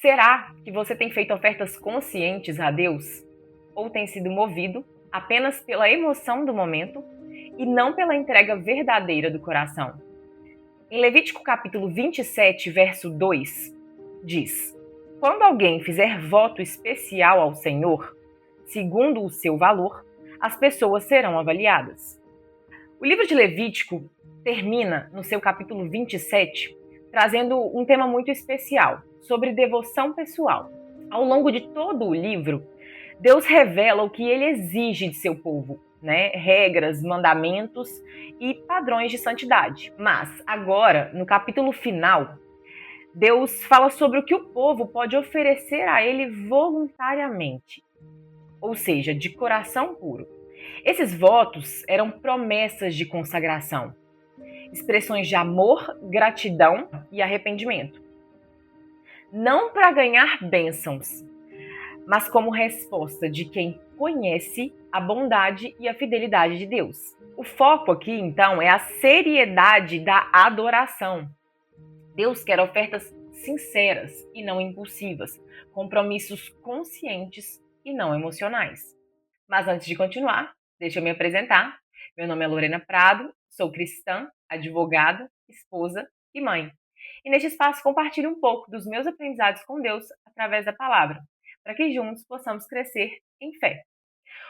Será que você tem feito ofertas conscientes a Deus? Ou tem sido movido apenas pela emoção do momento e não pela entrega verdadeira do coração? Em Levítico capítulo 27, verso 2, diz: Quando alguém fizer voto especial ao Senhor, segundo o seu valor, as pessoas serão avaliadas. O livro de Levítico termina no seu capítulo 27, trazendo um tema muito especial, sobre devoção pessoal. Ao longo de todo o livro, Deus revela o que ele exige de seu povo, né? Regras, mandamentos e padrões de santidade. Mas agora, no capítulo final, Deus fala sobre o que o povo pode oferecer a ele voluntariamente, ou seja, de coração puro. Esses votos eram promessas de consagração, expressões de amor, gratidão e arrependimento. Não para ganhar bênçãos, mas como resposta de quem conhece a bondade e a fidelidade de Deus. O foco aqui, então, é a seriedade da adoração. Deus quer ofertas sinceras e não impulsivas, compromissos conscientes e não emocionais. Mas antes de continuar, deixa eu me apresentar. Meu nome é Lorena Prado, sou cristã, advogada, esposa e mãe. E neste espaço compartilho um pouco dos meus aprendizados com Deus através da palavra, para que juntos possamos crescer em fé.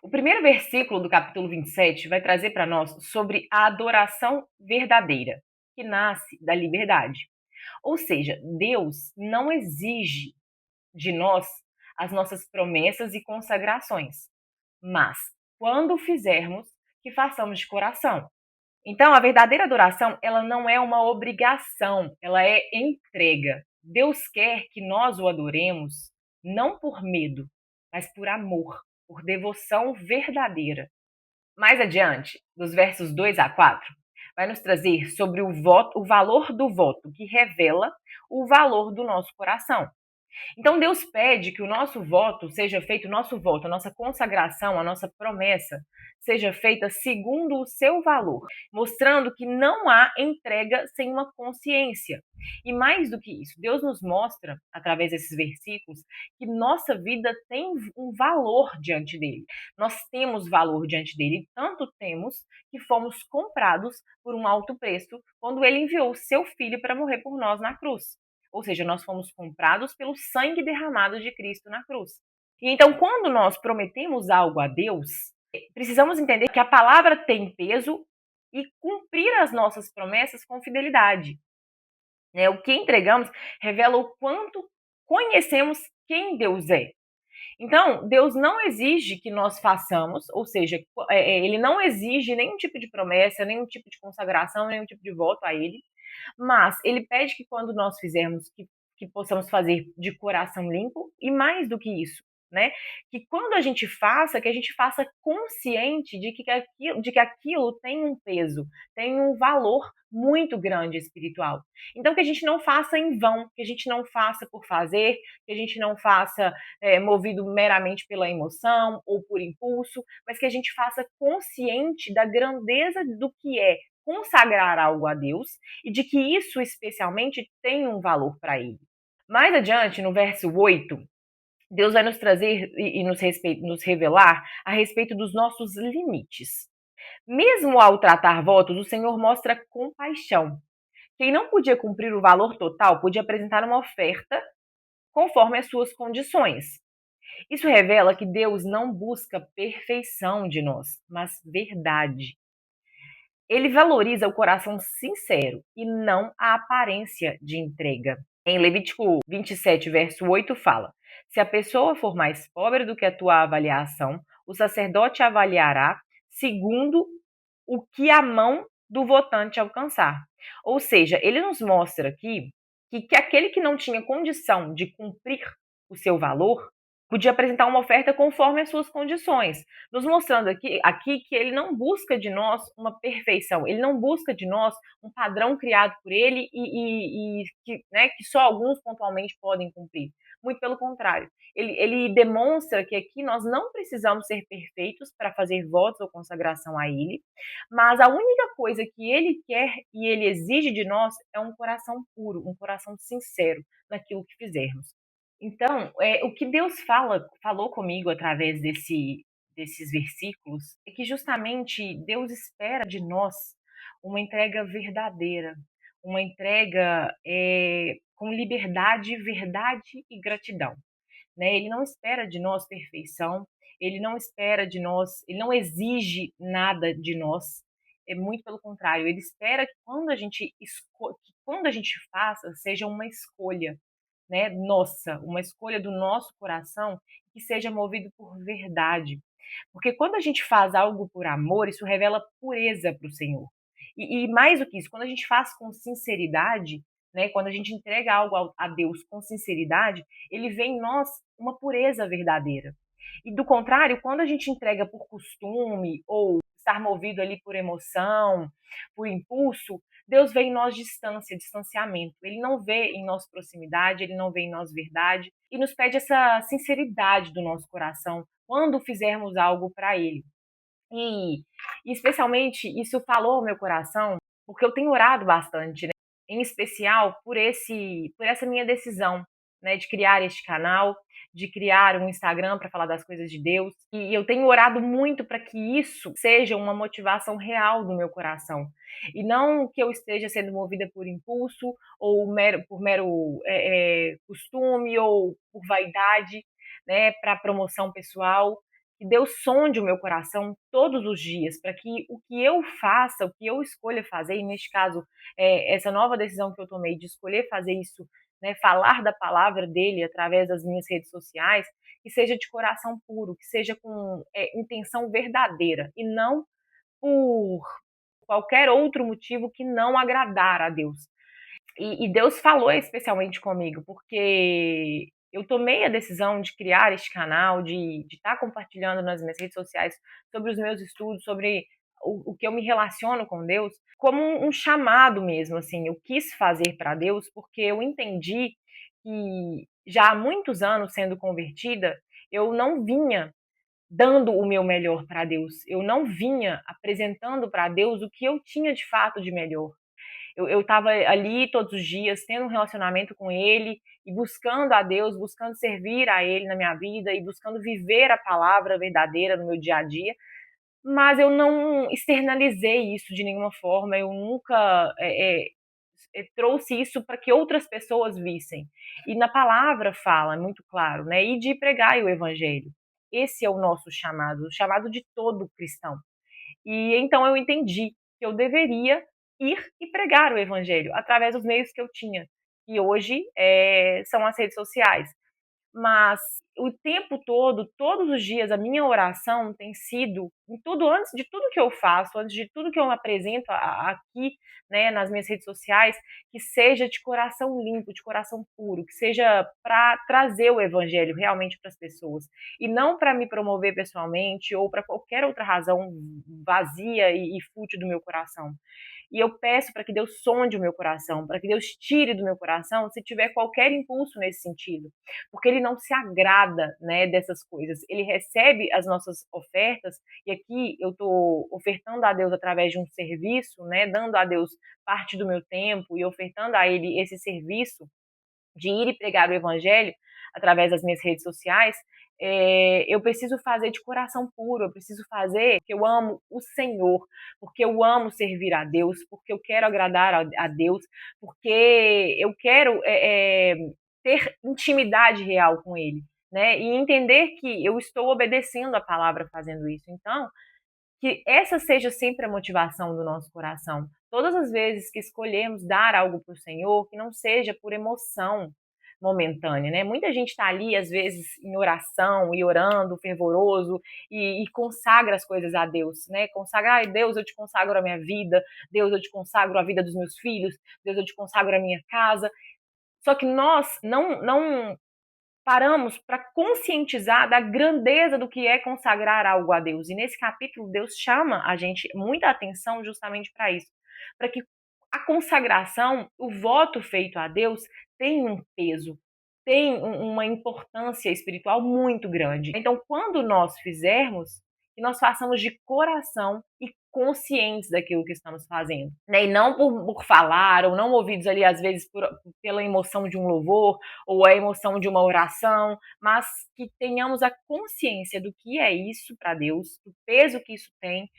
O primeiro versículo do capítulo 27 vai trazer para nós sobre a adoração verdadeira, que nasce da liberdade. Ou seja, Deus não exige de nós as nossas promessas e consagrações, mas quando fizermos, que façamos de coração. Então, a verdadeira adoração, ela não é uma obrigação, ela é entrega. Deus quer que nós o adoremos não por medo, mas por amor, por devoção verdadeira. Mais adiante, dos versos 2 a 4, vai nos trazer sobre o voto, o valor do voto, que revela o valor do nosso coração. Então Deus pede que o nosso voto seja feito, o nosso voto, a nossa consagração, a nossa promessa, seja feita segundo o seu valor, mostrando que não há entrega sem uma consciência. E mais do que isso, Deus nos mostra, através desses versículos, que nossa vida tem um valor diante dele. Nós temos valor diante dele, tanto temos que fomos comprados por um alto preço quando ele enviou o seu filho para morrer por nós na cruz. Ou seja, nós fomos comprados pelo sangue derramado de Cristo na cruz. E então, quando nós prometemos algo a Deus, precisamos entender que a palavra tem peso e cumprir as nossas promessas com fidelidade. O que entregamos revela o quanto conhecemos quem Deus é. Então, Deus não exige que nós façamos, ou seja, ele não exige nenhum tipo de promessa, nenhum tipo de consagração, nenhum tipo de voto a ele, mas ele pede que quando nós fizermos, que possamos fazer de coração limpo, e mais do que isso, né? Que quando a gente faça, que a gente faça consciente de que aquilo tem um peso, tem um valor muito grande espiritual. Então, que a gente não faça em vão, que a gente não faça por fazer, que a gente não faça movido meramente pela emoção ou por impulso, mas que a gente faça consciente da grandeza do que é consagrar algo a Deus e de que isso especialmente tem um valor para ele. Mais adiante, no verso 8, Deus vai nos trazer e nos revelar a respeito dos nossos limites. Mesmo ao tratar votos, o Senhor mostra compaixão. Quem não podia cumprir o valor total podia apresentar uma oferta conforme as suas condições. Isso revela que Deus não busca perfeição de nós, mas verdade. Ele valoriza o coração sincero e não a aparência de entrega. Em Levítico 27, verso 8, fala: Se a pessoa for mais pobre do que a tua avaliação, o sacerdote avaliará segundo o que a mão do votante alcançar. Ou seja, ele nos mostra aqui que aquele que não tinha condição de cumprir o seu valor podia apresentar uma oferta conforme as suas condições, nos mostrando aqui que ele não busca de nós uma perfeição, ele não busca de nós um padrão criado por ele e que só alguns pontualmente podem cumprir. Muito pelo contrário, ele demonstra que aqui nós não precisamos ser perfeitos para fazer votos ou consagração a ele, mas a única coisa que ele quer e ele exige de nós é um coração puro, um coração sincero naquilo que fizermos. Então, o que Deus falou comigo através desses versículos é que justamente Deus espera de nós uma entrega verdadeira, uma entrega com liberdade, verdade e gratidão, né? Ele não espera de nós perfeição, ele não espera de nós, ele não exige nada de nós. É muito pelo contrário, ele espera que quando a gente faça, seja uma escolha, né, nossa, uma escolha do nosso coração que seja movido por verdade. Porque quando a gente faz algo por amor, isso revela pureza para o Senhor. E mais do que isso, quando a gente faz com sinceridade, né, quando a gente entrega algo a Deus com sinceridade, ele vê em nós uma pureza verdadeira. E do contrário, quando a gente entrega por costume ou estar movido ali por emoção, por impulso, Deus vê em nós distância, distanciamento. Ele não vê em nós proximidade, ele não vê em nós verdade e nos pede essa sinceridade do nosso coração quando fizermos algo para ele. E, especialmente isso falou ao meu coração, porque eu tenho orado bastante, né? Em especial por essa minha decisão, né, de criar este canal, de criar um Instagram para falar das coisas de Deus. E eu tenho orado muito para que isso seja uma motivação real do meu coração. E não que eu esteja sendo movida por impulso ou por mero costume ou por vaidade, né, para promoção pessoal, que Deus sonde o meu coração todos os dias, para que o que eu faça, o que eu escolha fazer, e neste caso, essa nova decisão que eu tomei de escolher fazer isso, né, falar da palavra dele através das minhas redes sociais, que seja de coração puro, que seja com intenção verdadeira, e não por qualquer outro motivo que não agradar a Deus. E Deus falou especialmente comigo, porque eu tomei a decisão de criar este canal, de estar compartilhando nas minhas redes sociais sobre os meus estudos, sobre o que eu me relaciono com Deus, como um chamado mesmo, assim. Eu quis fazer para Deus porque eu entendi que já há muitos anos sendo convertida, eu não vinha dando o meu melhor para Deus. Eu não vinha apresentando para Deus o que eu tinha de fato de melhor. Eu estava ali todos os dias, tendo um relacionamento com Ele e buscando a Deus, buscando servir a Ele na minha vida e buscando viver a palavra verdadeira no meu dia a dia, mas eu não externalizei isso de nenhuma forma, eu nunca trouxe isso para que outras pessoas vissem. E na palavra fala, é muito claro, né? E de pregar o Evangelho. Esse é o nosso chamado, o chamado de todo cristão. E então eu entendi que eu deveria ir e pregar o evangelho através dos meios que eu tinha, e hoje são as redes sociais. Mas o tempo todo, todos os dias, a minha oração tem sido, em tudo, antes de tudo que eu faço, antes de tudo que eu apresento aqui, né, nas minhas redes sociais, que seja de coração limpo, de coração puro, que seja para trazer o evangelho realmente para as pessoas, e não para me promover pessoalmente ou para qualquer outra razão vazia e fútil do meu coração. E eu peço para que Deus sonde o meu coração, para que Deus tire do meu coração se tiver qualquer impulso nesse sentido, porque Ele não se agrada, né, dessas coisas. Ele recebe as nossas ofertas, e aqui eu estou ofertando a Deus através de um serviço, né, dando a Deus parte do meu tempo e ofertando a Ele esse serviço de ir e pregar o evangelho através das minhas redes sociais, eu preciso fazer de coração puro, eu preciso fazer porque eu amo o Senhor, porque eu amo servir a Deus, porque eu quero agradar a Deus, porque eu quero ter intimidade real com Ele, né? E entender que eu estou obedecendo a palavra fazendo isso. Então, que essa seja sempre a motivação do nosso coração. Todas as vezes que escolhermos dar algo para o Senhor, que não seja por emoção momentânea, né? Muita gente está ali, às vezes, em oração e orando, fervoroso, e consagra as coisas a Deus, né? Consagra, ai, Deus, eu te consagro a minha vida, Deus, eu te consagro a vida dos meus filhos, Deus, eu te consagro a minha casa. Só que nós não paramos para conscientizar da grandeza do que é consagrar algo a Deus. E nesse capítulo, Deus chama a gente muita atenção justamente para isso, para que a consagração, o voto feito a Deus, tem um peso, tem uma importância espiritual muito grande. Então, quando nós fizermos, que nós façamos de coração e conscientes daquilo que estamos fazendo, né? E não por falar, ou não movidos ali, às vezes, pela emoção de um louvor, ou a emoção de uma oração, mas que tenhamos a consciência do que é isso para Deus, do peso que isso tem,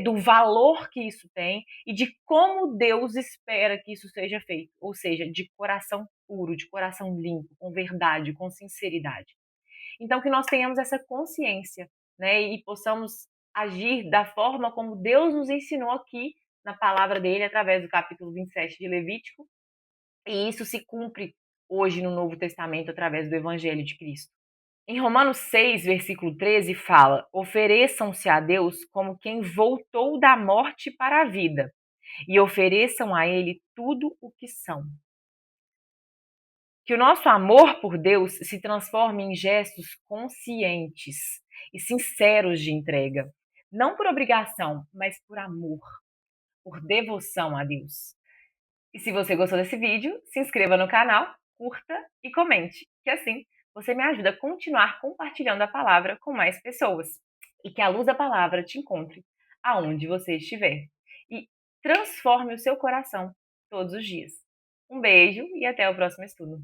do valor que isso tem e de como Deus espera que isso seja feito, ou seja, de coração puro, de coração limpo, com verdade, com sinceridade. Então, que nós tenhamos essa consciência, né, e possamos agir da forma como Deus nos ensinou aqui na palavra dele, através do capítulo 27 de Levítico, e isso se cumpre hoje no Novo Testamento através do Evangelho de Cristo. Em Romanos 6, versículo 13, fala: ofereçam-se a Deus como quem voltou da morte para a vida, e ofereçam a Ele tudo o que são. Que o nosso amor por Deus se transforme em gestos conscientes e sinceros de entrega, não por obrigação, mas por amor, por devoção a Deus. E se você gostou desse vídeo, se inscreva no canal, curta e comente, que assim você me ajuda a continuar compartilhando a palavra com mais pessoas. E que a luz da palavra te encontre aonde você estiver. E transforme o seu coração todos os dias. Um beijo e até o próximo estudo.